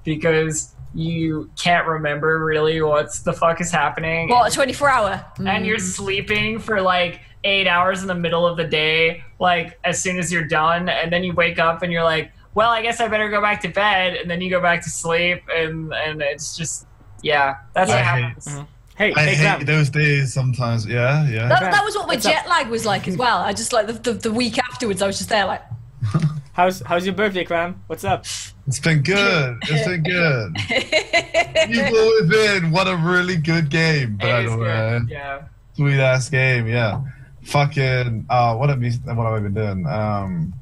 because you can't remember really what's the fuck is happening. What, a 24-hour? And you're sleeping for like 8 hours in the middle of the day, like as soon as you're done, and then you wake up and you're like, well, I guess I better go back to bed, and then you go back to sleep, and it's just, yeah, that's what happens. I hate those days sometimes. Yeah. That was what my jet lag was like as well. I just like the week afterwards, I was just there like. How's your birthday, Clam? What's up? It's been good. It's been good. Evil Within, what a really good game, by the way. Yeah. Sweet ass game, yeah. Fucking what have I been doing?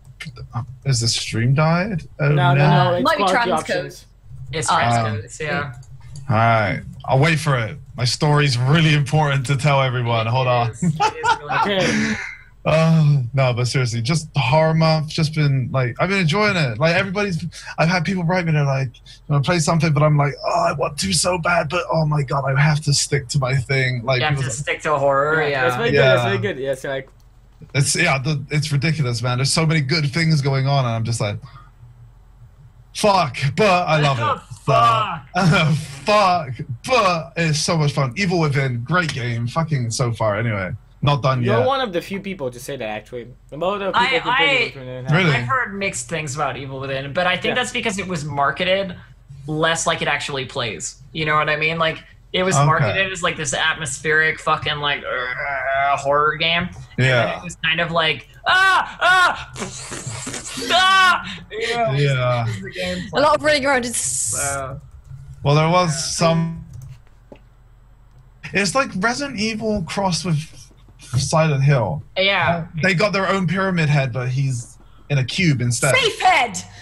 Is the stream died? No. It might be quality transcode. options. It's transcodes, yeah. Alright. I'll wait for it. My story's really important to tell everyone. Hold on. It is really Okay. Oh no, but seriously, just horror month. Just been like, I've been enjoying it. Like I've had people write me, they're like, "You want to play something?" But I'm like, "Oh, I want to so bad, but oh my god, I have to stick to my thing." Like, you have to stick to horror. Yeah, That's very good. That's very good. Yeah, so like, it's ridiculous, man. There's so many good things going on, and I'm just like, fuck, but I love it. Fuck, but it's so much fun. Evil Within, great game. Fucking so far, anyway. Not done yet. You're one of the few people to say that, actually. Most of the people Really? I've heard mixed things about Evil Within, but I think that's because it was marketed less like it actually plays. You know what I mean? Like, it was marketed as like this atmospheric fucking like horror game. Yeah. And it was kind of like Yeah. A lot of running around. Well, there was some. It's like Resident Evil crossed with Silent Hill. Yeah. They got their own pyramid head, but he's in a cube instead.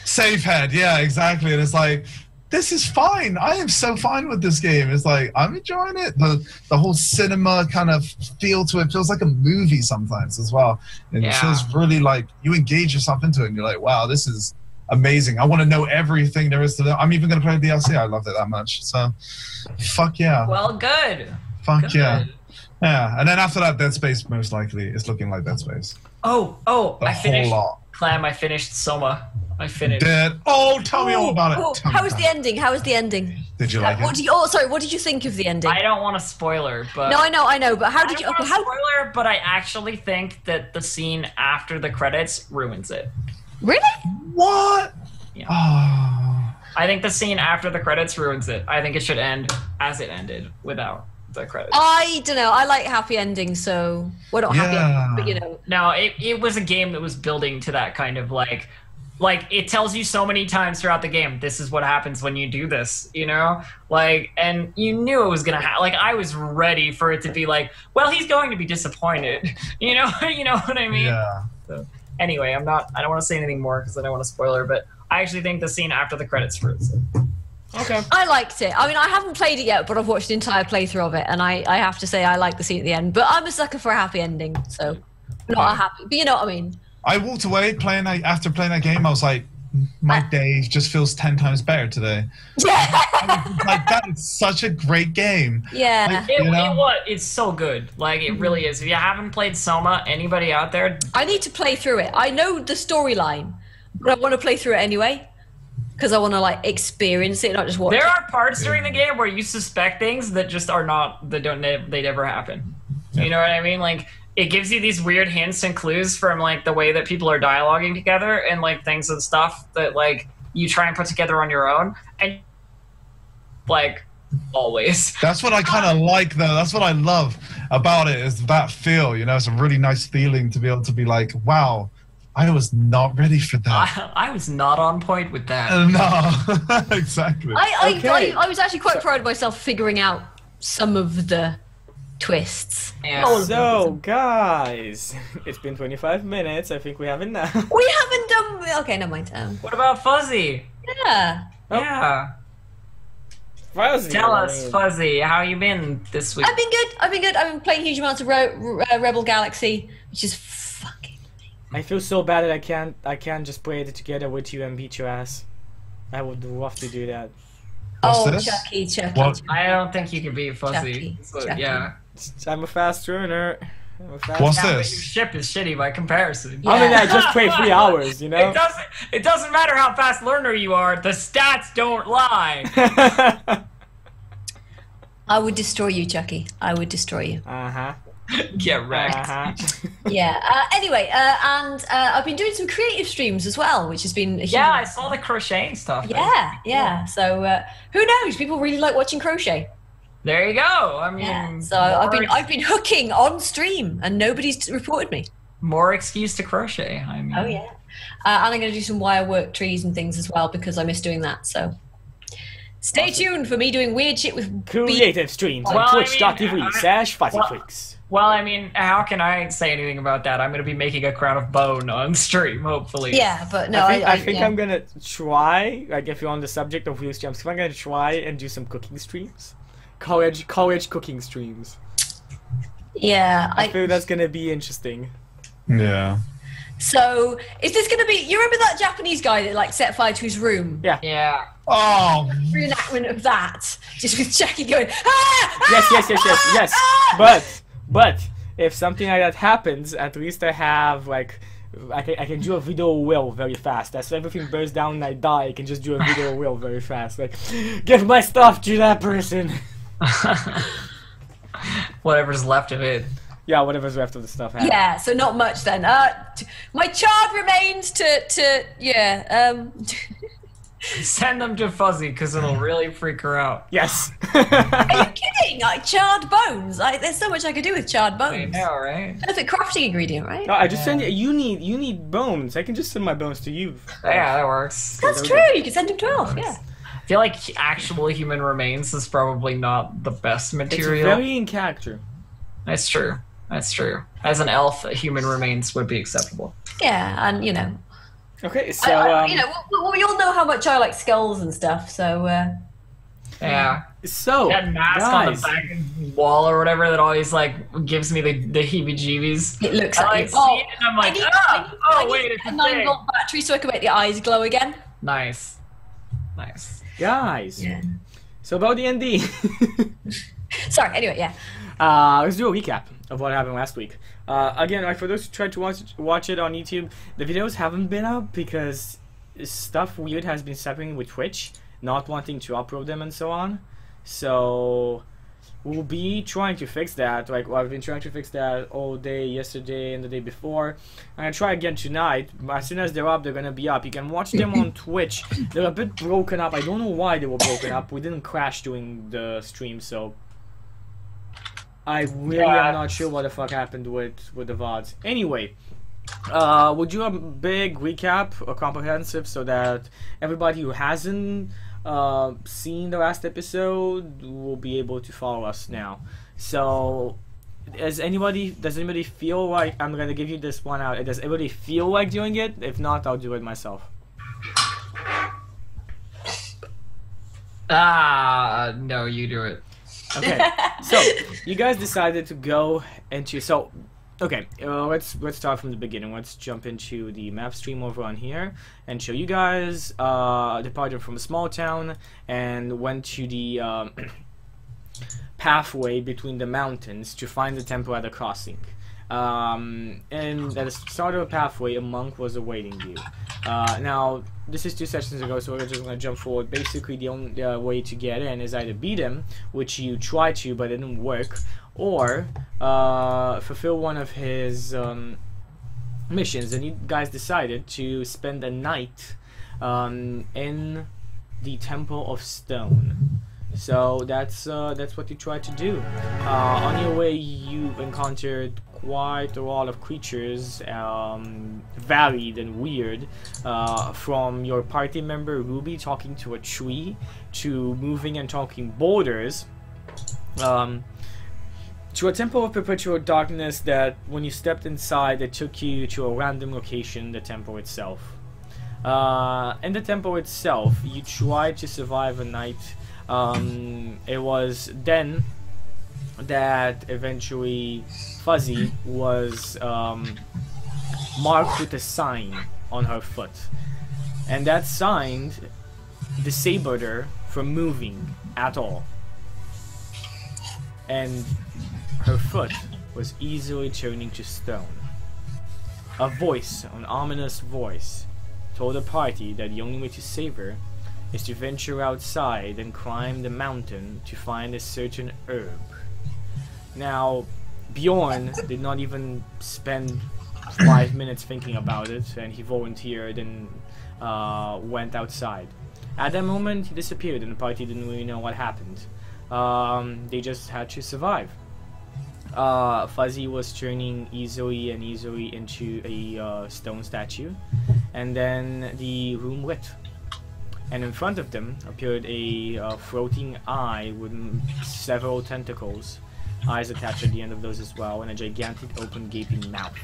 Safe head, yeah, exactly. And it's like, this is fine. I am so fine with this game. It's like, I'm enjoying it. The whole cinema kind of feel to it feels like a movie sometimes as well. And it feels really like you engage yourself into it and you're like, wow, this is amazing. I want to know everything there is to know. I'm even going to play the DLC. I loved it that much. So, fuck yeah. Well, good. Fuck yeah. Yeah, and then after that, Dead Space most likely is looking like Dead Space. I finished. Clam, I finished Soma. I finished. Tell me all about it. How was the ending? Did you like it? What did you think of the ending? I don't want to spoiler, but No, I know, but how did you? Okay, spoiler, but I actually think that the scene after the credits ruins it. Really? What? Yeah. Oh. I think the scene after the credits ruins it. I think it should end as it ended, without the credits. I don't know. I like happy endings, so we're not happy endings, but you know. No, it was a game that was building to that kind of like it tells you so many times throughout the game, this is what happens when you do this, you know? Like, and you knew it was gonna happen. Like, I was ready for it to be like, well, he's going to be disappointed. You know what I mean? Yeah. So, anyway, I don't want to say anything more because I don't want to spoiler, but I actually think the scene after the credits ruins it. Okay. I liked it. I mean, I haven't played it yet, but I've watched the entire playthrough of it, and I have to say I like the scene at the end. But I'm a sucker for a happy ending, so not a happy. But you know what I mean. I walked away after playing that game. I was like, my day just feels 10 times better today. Yeah. Like, that is such a great game. Yeah. Like, It's so good. Like, it really is. If you haven't played Soma, anybody out there? I need to play through it. I know the storyline, but I want to play through it anyway. Because I want to like experience it, not just watch. There are parts during the game where you suspect things that just are not, they never happen. Yeah. You know what I mean? Like, it gives you these weird hints and clues from like the way that people are dialoguing together and like things and stuff that like you try and put together on your own, and like always. That's what I kind of like, though. That's what I love about it, is that feel. You know, it's a really nice feeling to be able to be like, wow, I was not ready for that. I was not on point with that. No, exactly. I was actually quite proud of myself figuring out some of the twists. Yeah. So, guys, it's been 25 minutes. I think we have enough. We haven't done. Okay, never mind. What about Fuzzy? Yeah. Oh. Yeah. Fuzzy, Tell us, Fuzzy, how you been this week? I've been good. I've been playing huge amounts of Rebel Galaxy, which is fucking amazing. I feel so bad that I can't just play it together with you and beat your ass. I would love to do that. What's this? Chucky. What? I don't think you can beat Fuzzy. Chucky. Yeah. I'm a fast runner. What's Yeah, but your this? ship is shitty by comparison. Yeah. I mean, I just played 3 hours, you know? It doesn't matter how fast learner you are, the stats don't lie. I would destroy you, Chucky. I would destroy you. Uh-huh. Get wrecked. Uh-huh. Yeah. Anyway, and I've been doing some creative streams as well, which has been a huge Yeah, I saw the crocheting stuff. Yeah. So who knows? People really like watching crochet. There you go. I mean, Yeah. So I've been hooking on stream, and nobody's reported me. more excuse to crochet. I mean, Oh yeah. And I'm going to do some wire work trees and things as well because I miss doing that. So stay tuned for me doing weird shit with Creative streams on Well, I mean, twitch.tv/FuzzyFreaks. Well, I mean, how can I say anything about that? I'm going to be making a crown of bone on stream, hopefully. Yeah, but no, I think yeah. I'm gonna try, like, if you're on the subject of weird streams, I'm gonna try and do some cooking streams. College cooking streams. Yeah, I feel that's gonna be interesting. Yeah. So, is this going to be? You remember that Japanese guy that like set fire to his room? Yeah. Yeah. Oh. Reenactment of that, just with Jackie going, ah! Yes. Ah! But if something like that happens, at least I have like I can do a video will very fast. As everything burns down and I die, I can just do a video will very fast. Like, give my stuff to that person. Whatever's left of it. Yeah, whatever's left of the stuff. Happens. Yeah, so not much then. My charred remains Send them to Fuzzy because it'll really freak her out. Yes. Are you kidding? Like charred bones. There's so much I could do with charred I bones. know, right? Perfect crafting ingredient, right? No, I just send you need bones. I can just send my bones to you. Yeah, that works. That's true. You can send him 12. Yeah. I feel like actual human remains is probably not the best It's material. very in character. That's true. That's true. As an elf, human remains would be acceptable. Yeah, and you know, Okay, so you know, we all know how much I like skulls and stuff. So Yeah. so That mask on the back wall or whatever that always like gives me the heebie-jeebies. it looks I like like it. see it and I'm like, I need wait, it's a a 9-volt battery so I can make the eyes glow again. Nice. Nice. guys. Yeah. So about the ND. Sorry. Anyway, yeah. Let's do a recap of what happened last week. Again, like for those who tried to watch it on YouTube, the videos haven't been up because stuff weird has been happening with Twitch, not wanting to upload them and so on. So we'll be trying to fix that. Like, well, I've been trying to fix that all day yesterday and the day before. I'm gonna try again tonight. As soon as they're up, they're gonna be up. You can watch them on Twitch. They're a bit broken up. I don't know why they were broken up. We didn't crash during the stream, so I really am not sure what the fuck happened with the VODs. Anyway, we'll do a big recap, a comprehensive, so that everybody who hasn't seen the last episode will be able to follow us now. So, does anybody feel like I'm gonna give you this one out? Does anybody feel like doing it? If not, I'll do it myself. No, you do it. Okay, so you guys decided to go into let's start from the beginning. Let's jump into the map stream over on here and show you guys departed from a small town and went to the pathway between the mountains to find the temple at the crossing. And at the start of the pathway, a monk was awaiting you. Now, this is 2 sessions ago, so we're just going to jump forward. Basically, the only way to get in is either beat him, which you tried to, but it didn't work, or fulfill one of his missions. And you guys decided to spend a night in the Temple of Stone. So that's what you tried to do. On your way, you encountered quite a lot of creatures, varied and weird, from your party member Ruby talking to a tree, to moving and talking boulders, to a temple of perpetual darkness that when you stepped inside, it took you to a random location, the temple itself. In the temple itself, you tried to survive a night. It was then that eventually Fuzzy was marked with a sign on her foot, and that sign disabled her from moving at all, and her foot was easily turning to stone. A voice, an ominous voice, told the party that the only way to save her is to venture outside and climb the mountain to find a certain herb. Now, Bjorn did not even spend 5 minutes thinking about it, and he volunteered and went outside. At that moment, he disappeared, and the party didn't really know what happened. They just had to survive. Fuzzy was turning easily and easily into a stone statue, and then the room lit. And in front of them appeared a floating eye with several tentacles, eyes attached at the end of those as well, and a gigantic open gaping mouth.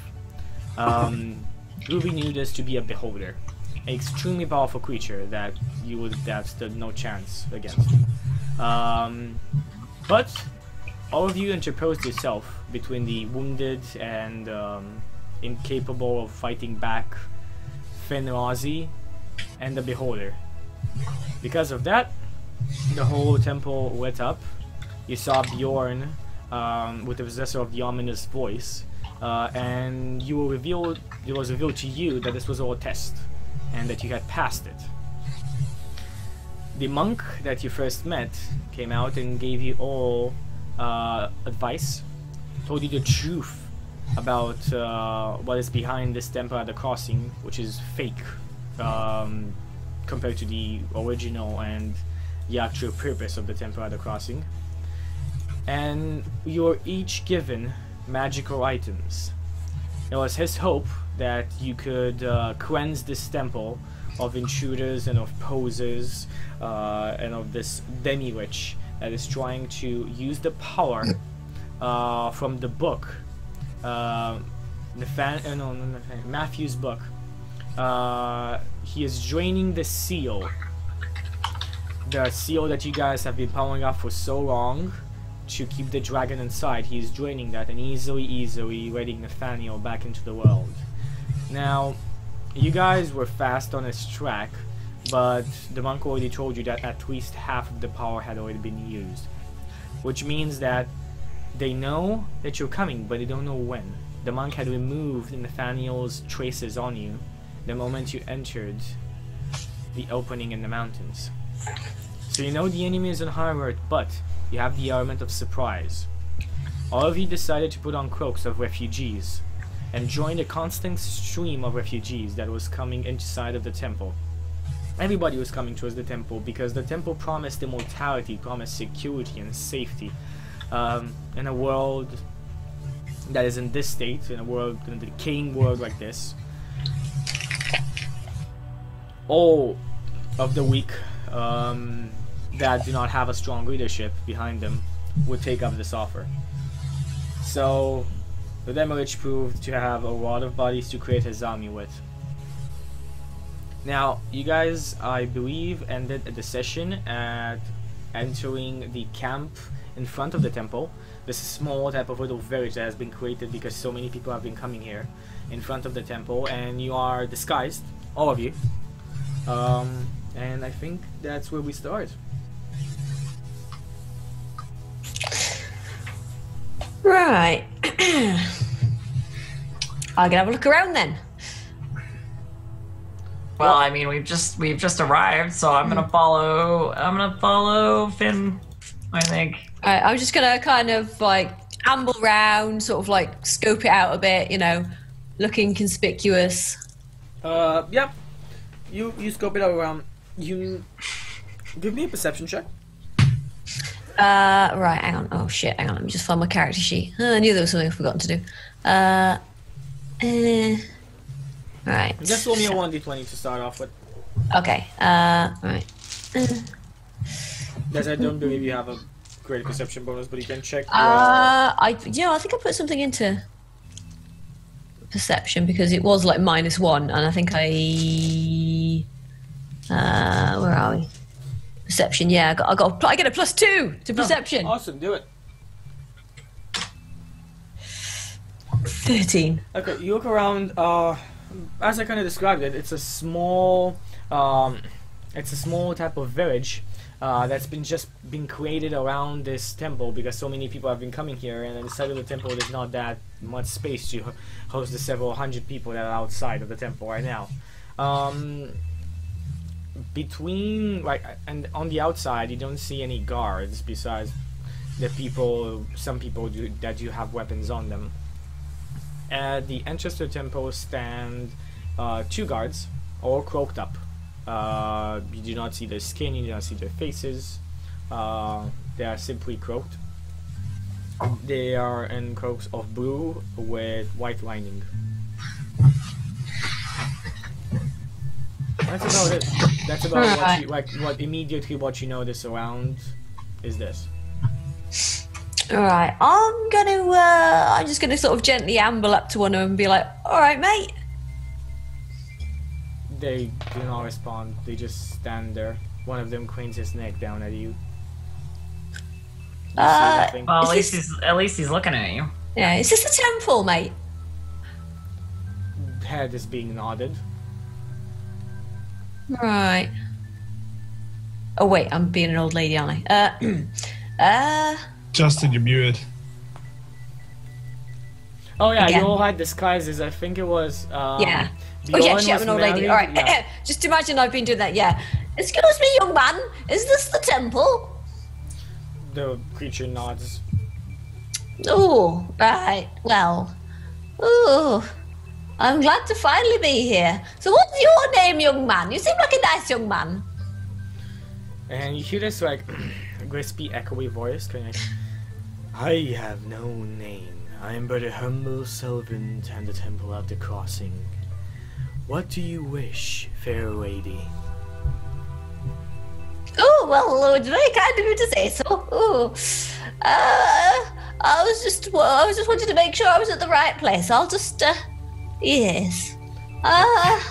Ruby knew this to be a beholder, an extremely powerful creature that you would have stood no chance against. But all of you interposed yourself between the wounded and incapable of fighting back Fenrazi and the beholder. Because of that, the whole temple lit up. You saw Bjorn with the possessor of the ominous voice, and it was revealed to you that this was all a test, and that you had passed it. The monk that you first met came out and gave you all advice, told you the truth about what is behind this temple at the crossing, which is fake compared to the original and the actual purpose of the temple at the crossing. And you were each given magical items. It was his hope that you could cleanse this temple of intruders and of posers and of this demi-witch that is trying to use the power from the book, Matthew's book. He is draining the seal that you guys have been powering up for so long to keep the dragon inside. He is draining that and easily letting Nathaniel back into the world. Now, you guys were fast on his track, but the monk already told you that at least half of the power had already been used, which means that they know that you're coming, but they don't know when. The monk had removed Nathaniel's traces on you the moment you entered the opening in the mountains. So you know the enemy is on high alert, but you have the element of surprise. All of you decided to put on cloaks of refugees and join the constant stream of refugees that was coming inside of the temple. Everybody was coming towards the temple because the temple promised immortality, promised security and safety in a world that is in this state, in a decaying world like this. All of the weak that do not have a strong leadership behind them would take up this offer. So the Demilich proved to have a lot of bodies to create his army with. Now, you guys, I believe, ended the session at entering the camp in front of the temple. This small type of little village that has been created because so many people have been coming here in front of the temple, and you are disguised, all of you. And I think that's where we start. Right. I'll go have a look around then. Well, I mean, we've just arrived, so I'm gonna follow Finn, I think. I'm just gonna kind of like amble around, sort of like scope it out a bit, you know, looking conspicuous. Yep. You scope it out around. You give me a perception check. Right, hang on. Oh shit, hang on. Let me just find my character sheet. I knew there was something I'd forgotten to do. Right. Just roll me a 1d20 to start off with. Okay. Right. Guys, I don't believe you have a great perception bonus, but you can check. I think I put something into perception because it was like -1, and I think where are we? Perception. Yeah, I get a +2 to perception. Oh, awesome, do it. 13. Okay, you look around. As I kind of described it, it's a small type of village that's been created around this temple because so many people have been coming here, and inside of the temple there's not that much space to host the several hundred people that are outside of the temple right now. And on the outside you don't see any guards besides some people that do have weapons on them. At the entrance to the temple stand 2 guards, all cloaked up. You do not see their skin, you do not see their faces. They are simply cloaked. They are in cloaks of blue with white lining. That's about it. That's about what immediately what you notice around is this. Alright, I'm just gonna sort of gently amble up to one of them and be like, alright mate. They do not respond, they just stand there. One of them cranes his neck down at you. Well, at least he's looking at you. Yeah, is this the temple, mate? Head is being nodded. Right. Oh wait, I'm being an old lady, aren't I? Justin, you're muted. Oh yeah, Again. you all had disguises. I think it was. Yeah. Oh yeah, shit, I'm an old lady. All right. Yeah. Just imagine I've been doing that. Yeah. Excuse me, young man. Is this the temple? The creature nods. Oh, right. Well. Oh, I'm glad to finally be here. So, what's your name, young man? You seem like a nice young man. And you hear this like crispy, echoey voice going like, I have no name. I am but a humble servant and the temple of the crossing. What do you wish, fair lady? Oh, well, it's very kind of you to say so. Oh, I was just wanting to make sure I was at the right place. I'll just, yes.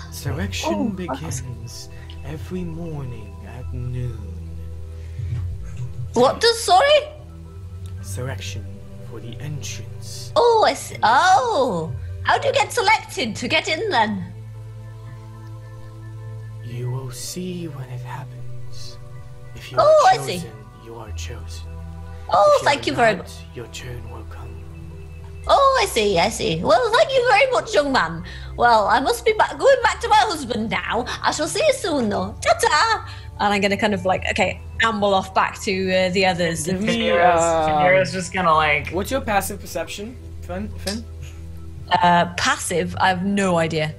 Insurrection begins every morning at noon. What does, sorry? Insurrection for the entrance. Oh, I see. Oh, how do you get selected to get in then? You will see when it happens. If you Oh, are I chosen, see. you are chosen. Oh, If thank you are very not, much. Your turn will come. Oh, I see, I see. Well, thank you very much, young man. Well, I must be going back to my husband now. I shall see you soon, though. Ta-ta! And I'm going to kind of like, okay, amble off back to the others. Kanira's just gonna like... What's your passive perception, Finn? Passive? I have no idea.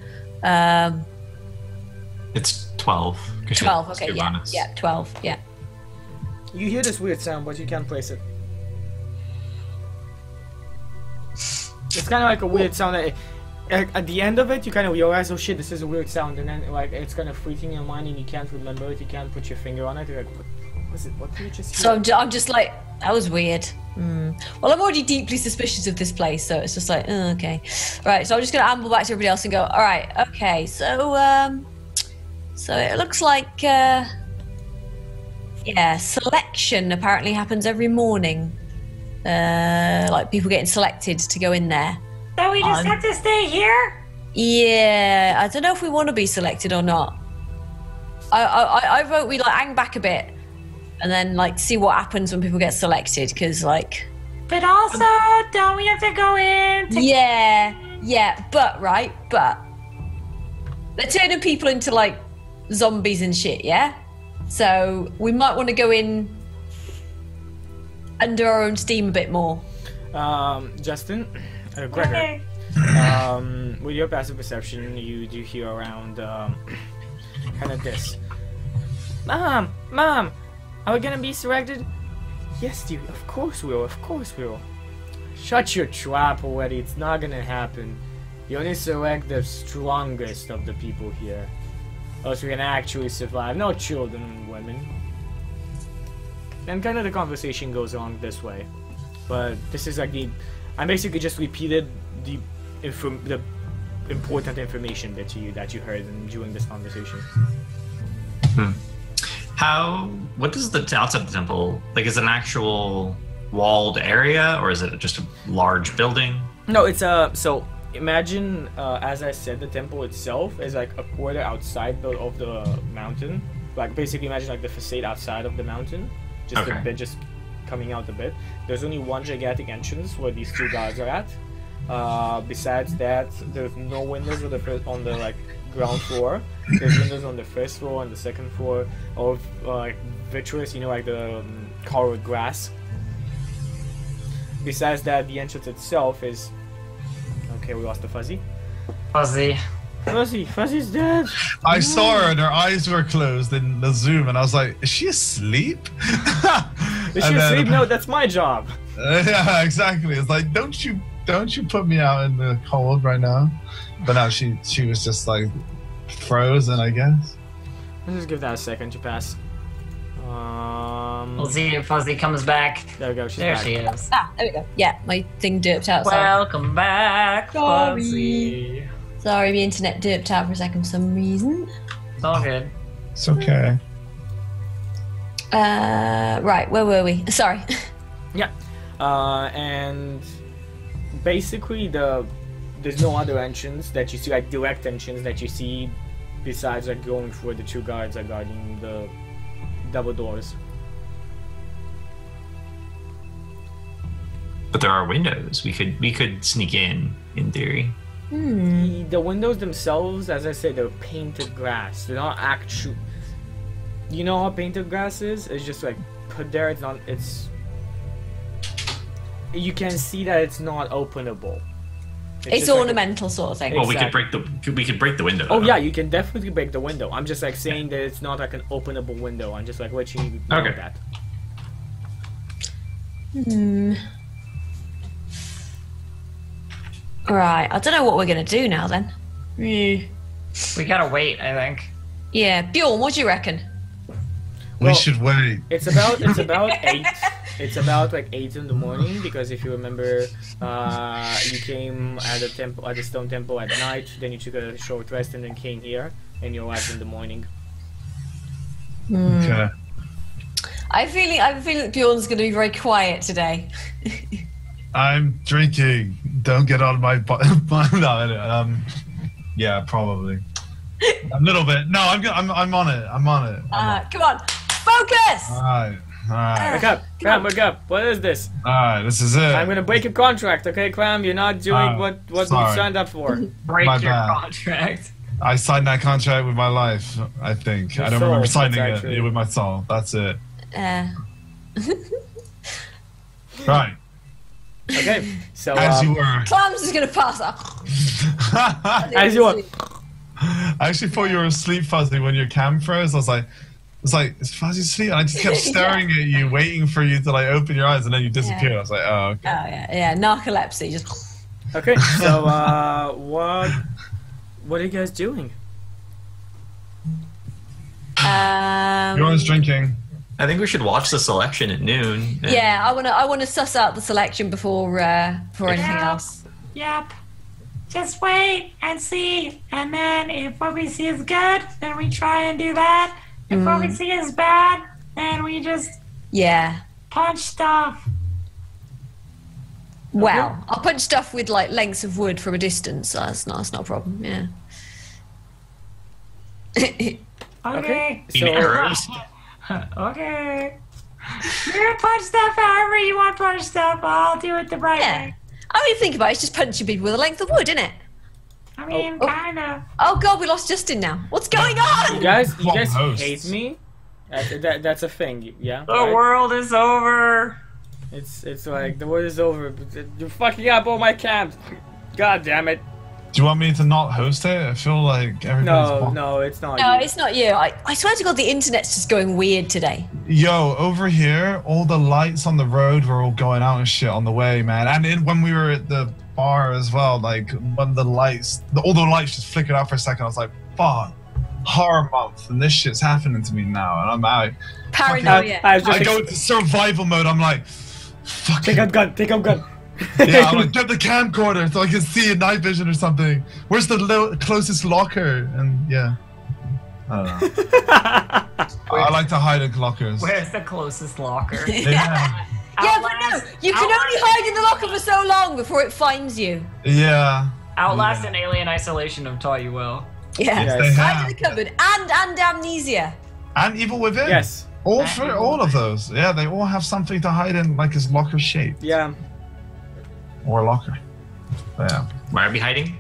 It's 12. 12, okay, yeah. Yeah, 12, yeah. You hear this weird sound, but you can't place it. It's kind of like a weird sound that at the end of it, you kind of realize, oh shit, this is a weird sound, and then like it's kind of freaking your mind, and you can't remember it. You can't put your finger on it. You're like, what was it? What did you just hear? So I'm just like, that was weird. Well, I'm already deeply suspicious of this place, so it's just like, okay. Right, so I'm just gonna amble back to everybody else and go, all right, okay, so it looks like, yeah, selection apparently happens every morning. Like people getting selected to go in there. So we just have to stay here? Yeah, I don't know if we want to be selected or not. I vote we like hang back a bit and then like see what happens when people get selected, because like. But also, don't we have to go in? Yeah, but they're turning people into like zombies and shit, yeah? So we might want to go in under our own steam a bit more. Justin, Gregor, with your passive perception, you do hear around kind of this. Mom, are we gonna be selected? Yes, dear, of course we will, Shut your trap already, it's not gonna happen. You only select the strongest of the people here. Else we can actually survive, no children and women. And kind of the conversation goes on this way. But this is like I basically just repeated the important information that you heard during this conversation. What is the outside of the temple? Like, is it an actual walled area, or is it just a large building? No, it's so imagine, as I said, the temple itself is like a quarter outside of the mountain, like basically imagine like the facade outside of the mountain, just a bit, just coming out a bit. There's only one gigantic entrance where these two guards are at. Besides that, there's no windows on the like ground floor. There's windows on the first floor and the second floor of like vitreous, you know, like the colored grass. Besides that, the entrance itself is... Okay, we lost the Fuzzy. Fuzzy's dead. I saw her and her eyes were closed in the zoom, and I was like, is she asleep? Is she asleep? No, that's my job. Yeah, exactly. It's like, don't you put me out in the cold right now. But no, she was just like frozen, I guess. Let's just give that a second to pass. We'll see if Fuzzy comes back. There we go, she's there back. She is. Ah, there we go. Yeah, my thing derped out. Sorry. Welcome back, Fuzzy. Sorry, the internet derped out for a second for some reason. It's all good. It's okay. Right, where were we? Sorry. Yeah. And basically there's no other entrance that you see, like direct entrance that you see besides like going for the two guards are guarding the double doors. But there are windows. We could sneak in theory. The windows themselves, as I said, they're painted glass. They're not actual. You know how painted glass is? It's just like put there. It's not. It's. You can see that it's not openable. It's ornamental sort of thing. Well, we could break the window. Oh yeah, you can definitely break the window. I'm just like saying that it's not like an openable window. I'm just like letting you know that. Right, I don't know what we're gonna do now then. We gotta wait, I think. Yeah, Bjorn, what do you reckon? We should wait. It's about 8. It's about like 8 in the morning because if you remember, you came at the stone temple at night. Then you took a short rest and then came here, and you arrived in the morning. Okay. I have a feeling that Bjorn's gonna be very quiet today. I'm drinking. Don't get on my yeah, probably. A little bit. No, I'm on it. I'm on it. Come on, focus! All right. Wake up, Clam, wake up. What is this? Alright, this is it. I'm gonna break your contract, okay, Clam? You're not doing what you signed up for. Break your contract. I signed that contract with my life, I think. Your I don't soul, remember signing actually. it with my soul. That's it. Right. Okay, so as you were. Clam's is gonna pass up. As you were. I actually thought you were asleep, Fuzzy, when your cam froze. I was like, is Fuzzy asleep? And I just kept staring at you, waiting for you to like open your eyes, and then you disappeared. I was like, oh, okay. Oh yeah, narcolepsy. Just. Okay, so what are you guys doing? Everyone's drinking. I think we should watch the selection at noon. Yeah, I wanna suss out the selection before anything else. Yep. Just wait and see, and then if what we see is good, then we try and do that. If what we see is bad, then we just punch stuff. Well, I'll punch stuff with like lengths of wood from a distance. So that's not a problem. Yeah. Okay. So, arrows. Okay. You can punch stuff however you want to punch stuff. I'll do it the right way. I mean, think about it. It's just punching people with a length of wood, isn't it? I mean, kind of. Oh God, we lost Justin now. What's going on? you guys hosts. hate me? That's a thing, yeah? The world is over. It's like, the world is over. But you're fucking up all my camps. God damn it. Do you want me to not host it? I feel like everybody's... No, it's not No, you. it's not you. I swear to God, the internet's just going weird today. Yo, over here, all the lights on the road were all going out and shit on the way, man. And when we were at the bar as well, like, when all the lights just flickered out for a second, I was like, fuck, horror month, and this shit's happening to me now, and I'm out. Paranoia. I go into survival mode, I'm like, fuck Take out gun. yeah, I'm like, get the camcorder so I can see in night vision or something. Where's the closest locker? And yeah, I don't know. I like to hide in lockers. Where's the closest locker? Yeah, Yeah, but no, you can only hide in the locker for so long before it finds you. yeah. Outlast and Alien Isolation have taught you well. Yeah, Yes, they hide have. in the cupboard and amnesia. And Evil Within. Yes. All of those. Yeah, they all have something to hide in, like his locker shape. Yeah. Or locker. Yeah. Where are we hiding?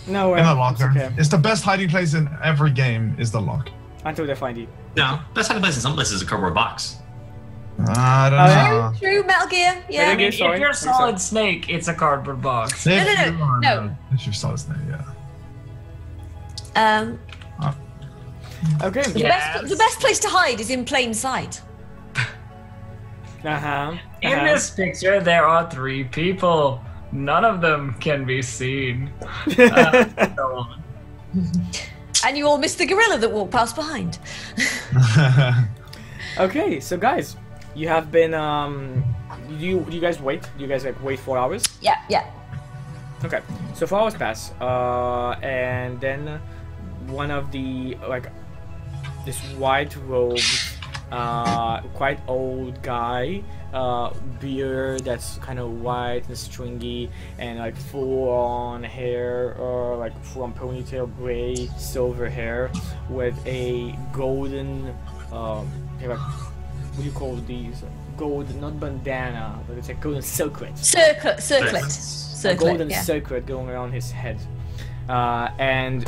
No, in the locker. It's, okay. It's the best hiding place in every game. Is the locker. Until they find you. No, best hiding place in some places is a cardboard box. I don't know. True, Metal Gear. Yeah. I mean, if you're Solid Snake, it's a cardboard box. No. If you're Solid Snake, yeah. Okay. The best place to hide is in plain sight. In this picture, there are 3 people. None of them can be seen. And you all missed the gorilla that walked past behind. Okay, so guys, you have been do you guys wait? Do you guys like wait 4 hours? Yeah. Okay, so 4 hours pass, and then one of the this white robed, quite old guy, beard that's kind of white and stringy, and like full on hair, like full on ponytail, gray silver hair, with a golden, like, what do you call these? Gold, not bandana, but it's a golden circlet. Circlet. A golden circlet going around his head, and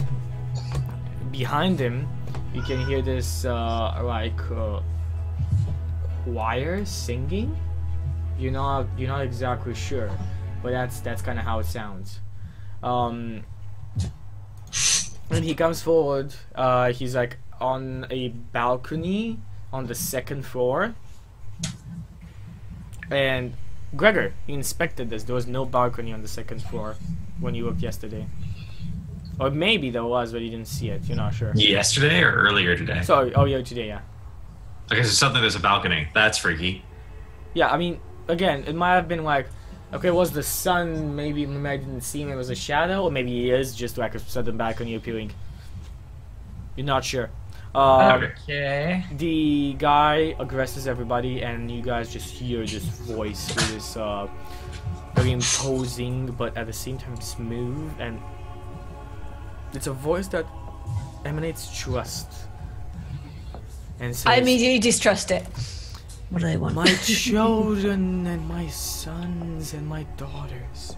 behind him, you can hear this choir singing. You're not exactly sure, but that's kind of how it sounds. And he comes forward. He's like on a balcony on the 2nd floor. And Gregor, you inspected this. There was no balcony on the 2nd floor when you looked yesterday. Or maybe there was, but you didn't see it. You're not sure. Yesterday or earlier today? Sorry, yeah, today, yeah. Okay, so something there's a balcony. That's freaky. Yeah, I mean, again, it might have been like, okay, was the sun, maybe I didn't see him, it was a shadow, or maybe it is just like a sudden balcony appearing. You're not sure. Okay. The guy addresses everybody, and you guys just hear this voice with this very imposing, but at the same time smooth, and it's a voice that emanates trust. And says, I immediately distrust it. What do they want? My children and my sons and my daughters,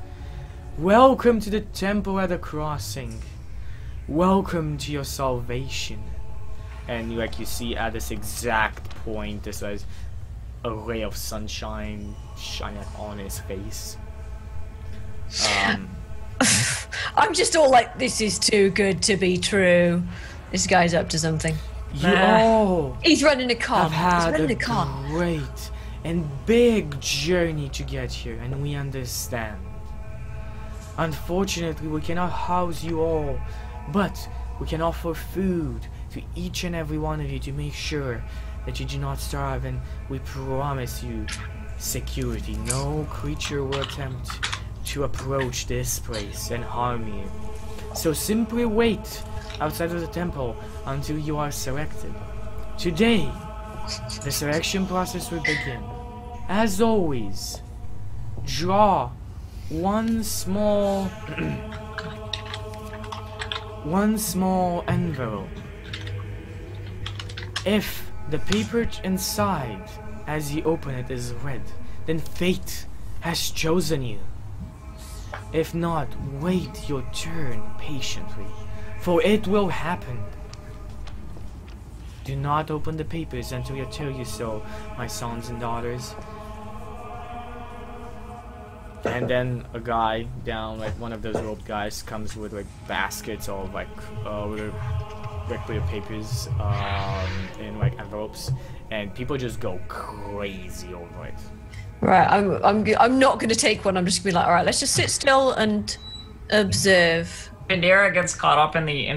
welcome to the temple at the crossing. Welcome to your salvation. And you see at this exact point, this is a ray of sunshine shining on his face. I'm just all like, this is too good to be true. This guy's up to something. You all He's running a con. have He's running had a con. a great and big journey to get here, and we understand. Unfortunately, we cannot house you all, but we can offer food to each and every one of you to make sure that you do not starve, and we promise you security. No creature will attempt to approach this place and harm you. So simply wait outside of the temple until you are selected. Today, the selection process will begin. As always, draw one small envelope. If the paper inside as you open it is red, then fate has chosen you. If not, wait your turn patiently, for it will happen. Do not open the papers until I tell you so, my sons and daughters. And then a guy down, like one of those rope guys, comes with like baskets of like clear papers in like envelopes, and people just go crazy over it. Right, I'm not going to take one. I'm just going to be like, all right, let's just sit still and observe. Bandera gets caught up in the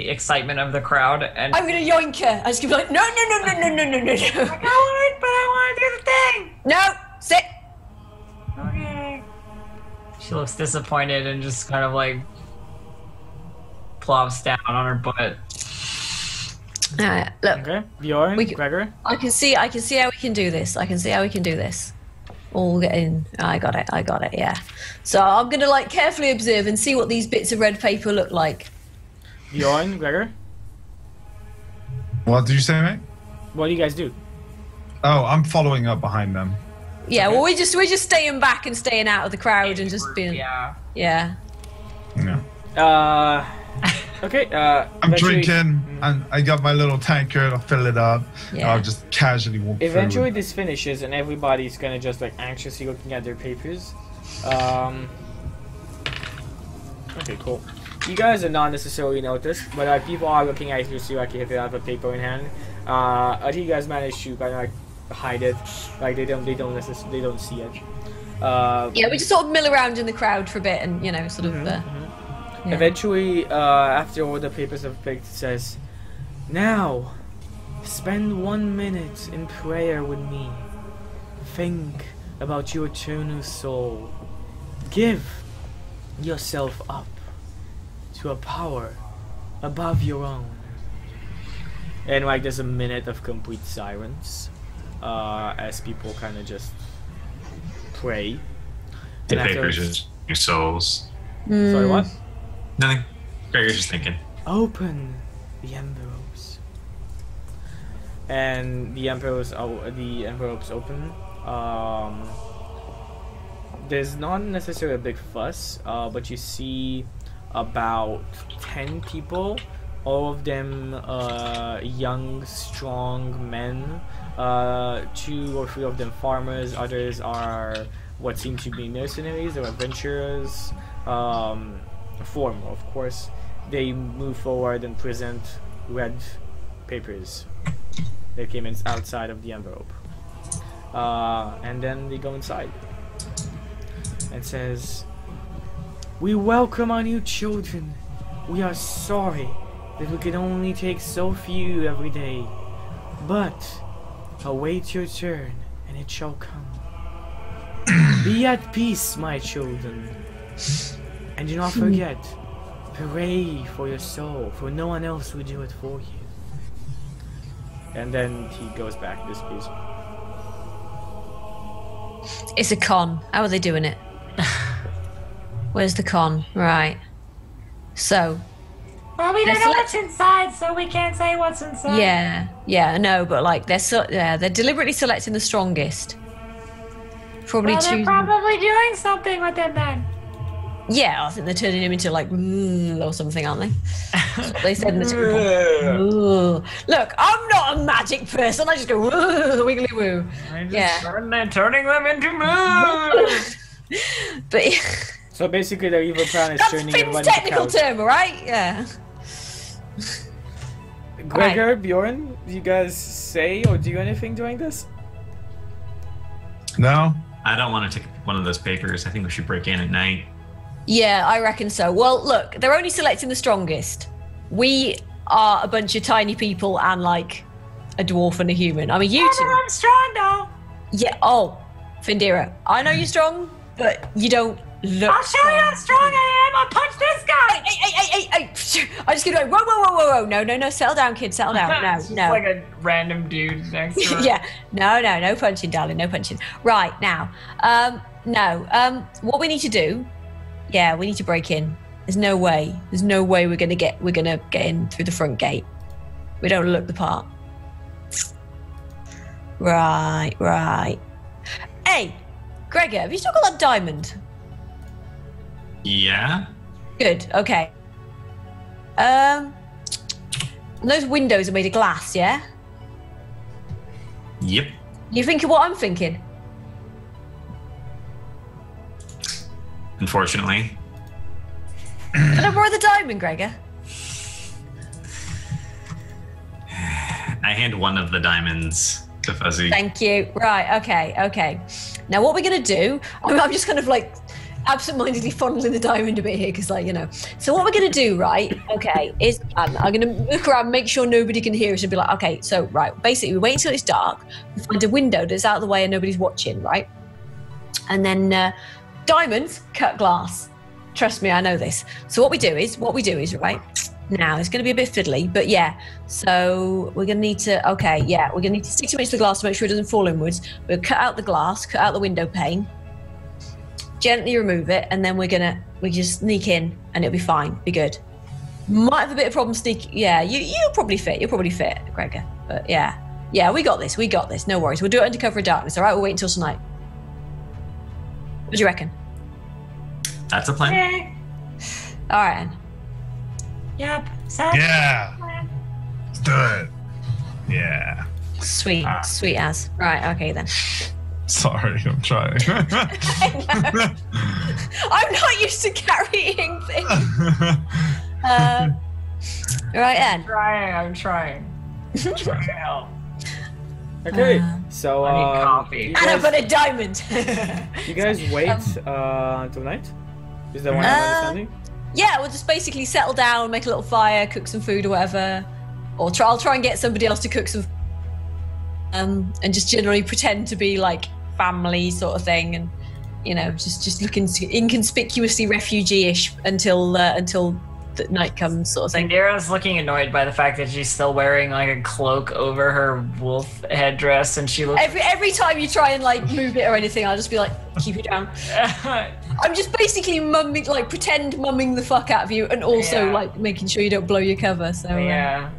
excitement of the crowd, and I'm going to yoink her. I'm just going to be like, no. I want to do the thing. No, sit. Okay. She looks disappointed and just kind of like plops down on her butt. Alright, look. Okay, Bjorn, Gregor. I can see how we can do this. All get in. I got it, yeah. So I'm gonna like carefully observe and see what these bits of red paper look like. Bjorn, Gregor. What did you say, mate? What do you guys do? Oh, I'm following up behind them. Yeah, well, we're just staying back and staying out of the crowd and just being. Yeah. Yeah. Okay. I'm drinking, and I got my little tankard. I'll fill it up. Yeah. And I'll just casually walk through. Eventually, this finishes, and everybody's gonna just like anxiously looking at their papers. Okay, cool. You guys are not necessarily noticed, but people are looking at you to see like if they have a paper in hand. I think you guys managed to kind of like hide it, like they don't see it. Yeah, we just sort of mill around in the crowd for a bit, and sort of. Yeah. Eventually, after all the papers have picked, it says, "Now, spend 1 minute in prayer with me. Think about your eternal soul. Give yourself up to a power above your own." And like there's a minute of complete silence as people kind of just pray. The papers is your souls. Sorry, what? Nothing. Gregor's just thinking. Open the envelopes. And the envelopes open. There's not necessarily a big fuss, but you see about 10 people, all of them young, strong men. 2 or 3 of them farmers, others are what seem to be mercenaries or adventurers. 4 more, of course. They move forward and present red papers. They came in outside of the envelope. And then they go inside. And says, "We welcome our new children. We are sorry that we can only take so few every day. But await your turn, and it shall come. Be at peace, my children. And do not forget, pray for your soul, for no one else will do it for you." And then he goes back to this piece. It's a con. How are they doing it? Where's the con? Right. So. Well, we don't know what's inside, so we can't say what's inside. Yeah, no, but like they're deliberately selecting the strongest. Probably they're probably doing something with them then. Yeah, I think they're turning him into like or something, aren't they? That's what they said in the script. Look, I'm not a magic person. I just go wiggly woo. They're turning them into moves. But so basically, the evil plan is turning everyone into technical term, right? Yeah. Gregor, right. Bjorn, do you guys say or do anything during this? No. I don't want to take one of those papers. I think we should break in at night. Yeah, I reckon so. Well, look, they're only selecting the strongest. We are a bunch of tiny people and like a dwarf and a human. I mean, you two. I'm strong though. Yeah. Oh, Findira, I know you're strong, but you don't look. I'll show you how strong I am. I'll punch this guy. Hey! I just keep going. Whoa! No! Settle down, kid. Settle down. No. Like a random dude next to her. Yeah. No punching, darling. No punching. Right now. What we need to do. Yeah, we need to break in. There's no way we're gonna get in through the front gate. We don't look the part. Right. Hey, Gregor, have you still got that diamond? Yeah. Good. Okay. Those windows are made of glass, yeah? Yep. You thinking what I'm thinking? Unfortunately. Can I borrow the diamond, Gregor? I hand one of the diamonds to Fuzzy. Thank you. Right, okay. Now what we're going to do, I'm just kind of like absentmindedly fondling the diamond a bit here because so what we're going to do, right, okay, is I'm going to look around, make sure nobody can hear us and be like, okay, so right, basically we wait until it's dark, we find a window that's out of the way and nobody's watching, right? And then diamonds cut glass. Trust me, I know this. So what we do is right now it's going to be a bit fiddly, but yeah. So we're going to need to we're going to need to stick to the glass to make sure it doesn't fall inwards. We'll cut out the glass, cut out the window pane, gently remove it, and then we just sneak in, and it'll be fine, be good. Might have a bit of problem sneaking. Yeah, you'll probably fit. You'll probably fit, Gregor. But yeah. Yeah, we got this. We got this. No worries. We'll do it under cover of darkness, all right? We'll wait until tonight. What do you reckon? That's a plan. Okay. All right, then. Yep. Yeah. Let's do it. Yeah. Sweet. Sweet as. Right, okay then. Sorry, I'm trying. I'm not used to carrying things. Right then. I'm trying. Trying to help. Okay, so I need coffee. And I've got a diamond. you guys wait until night? Is that what I'm understanding? Yeah, we'll just basically settle down, make a little fire, cook some food or whatever. Or I'll try and get somebody else to cook some and just generally pretend to be like family sort of thing, and you know, just looking inconspicuously refugee-ish until the night comes, sort of thing. Indira's looking annoyed by the fact that she's still wearing like a cloak over her wolf headdress, and she looks. Every time you try and like move it or anything, I'll just be like, keep it down. I'm just basically pretend mumming the fuck out of you, and also like making sure you don't blow your cover. So yeah,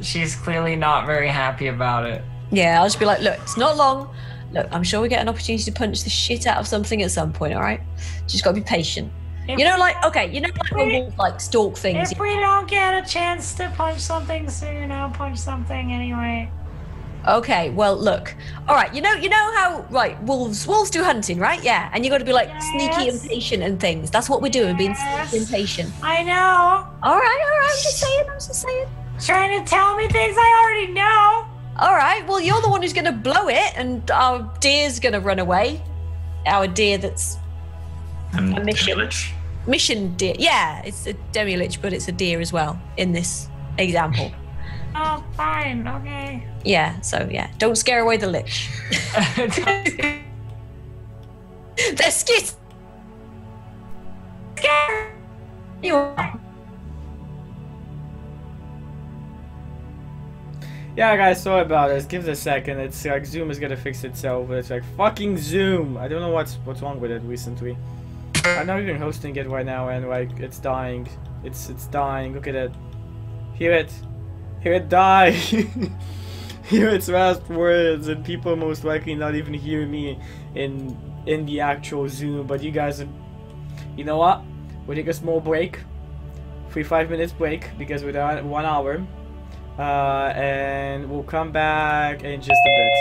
she's clearly not very happy about it. Yeah, I'll just be like, look, it's not long. Look, I'm sure we get an opportunity to punch the shit out of something at some point. All right, just gotta be patient. You know, like when wolves like stalk things. If we don't get a chance to punch something soon, I'll punch something anyway. Okay, well, look. All right, you know how wolves do hunting, right? Yeah, and you got to be like sneaky and patient and things. That's what we're doing, being sneaky and patient. I know. All right. I'm just saying. Trying to tell me things I already know. All right, well, you're the one who's going to blow it, and our deer's going to run away. Our deer that's a mission. Mission deer. Yeah, it's a demi-lich, but it's a deer as well in this example. Oh, fine. Okay. Yeah, so yeah. Don't scare away the lich. They're scared. You are. Yeah, guys, sorry about this. Give it a second. It's like Zoom is gonna fix itself, but it's like fucking Zoom. I don't know what's wrong with it recently. I'm not even hosting it right now, and like it's dying. It's dying. Look at it. Hear it. Hear it die. Hear its last words, and people most likely not even hear me in the actual Zoom. But you guys are. You know what? We'll take a small break. 5 minutes break because we're at 1 hour. And we'll come back in just a bit.